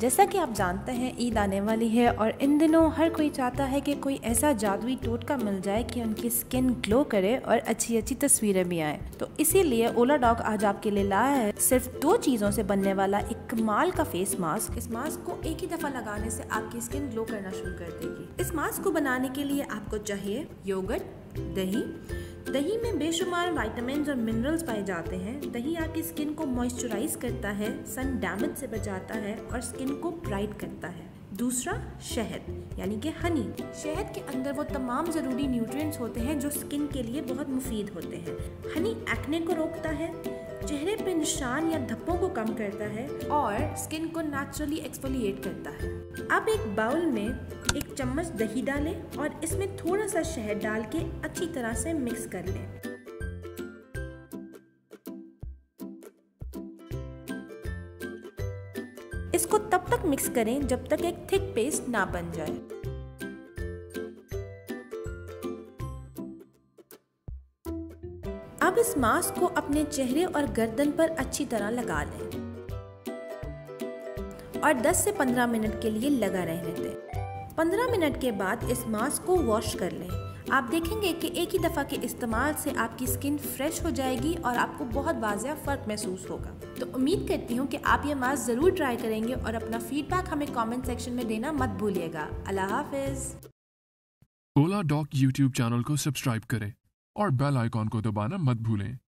जैसा कि आप जानते हैं ईद आने वाली है और इन दिनों हर कोई चाहता है कि कोई ऐसा जादुई टोटका मिल जाए कि उनकी स्किन ग्लो करे और अच्छी अच्छी तस्वीरें भी आए। तो इसीलिए ओला डॉग आज आपके लिए लाया है सिर्फ 2 चीज़ों से बनने वाला एक कमाल का फेस मास्क। इस मास्क को एक ही दफ़ा लगाने से आपकी स्किन ग्लो करना शुरू कर देगी। इस मास्क को बनाने के लिए आपको चाहिए योगर्ट, दही में बेशुमार विटामिन्स और मिनरल्स पाए जाते हैं। दही आपकी स्किन को मॉइस्चराइज करता है, सन डैमेज से बचाता है और स्किन को ब्राइट करता है। दूसरा, शहद यानी कि हनी। शहद के अंदर वो तमाम ज़रूरी न्यूट्रिएंट्स होते हैं जो स्किन के लिए बहुत मुफीद होते हैं। हनी एक्ने को रोकता है, चेहरे पे निशान या धब्बों को कम करता है और स्किन को नेचुरली एक्सफोलिएट करता है। अब एक बाउल में 1 चम्मच दही डालें और इसमें थोड़ा सा शहद डाल के अच्छी तरह से मिक्स कर लें। इसको तब तक मिक्स करें जब तक एक थिक पेस्ट ना बन जाए। अब इस मास्क को अपने चेहरे और गर्दन पर अच्छी तरह लगा लें और 10 से 15 मिनट के लिए लगा रहने दें। 15 मिनट के बाद इस मास्क को वॉश कर लें। आप देखेंगे कि एक ही दफ़ा के इस्तेमाल से आपकी स्किन फ्रेश हो जाएगी और आपको बहुत वाज़ेह फ़र्क महसूस होगा। तो उम्मीद करती हूँ कि आप ये मास्क ज़रूर ट्राई करेंगे और अपना फीडबैक हमें कमेंट सेक्शन में देना मत भूलिएगा। अल्लाह हाफिज़। ओला डॉग यूट्यूब चैनल को सब्सक्राइब करें और बेल आइकॉन को दबाना मत भूलें।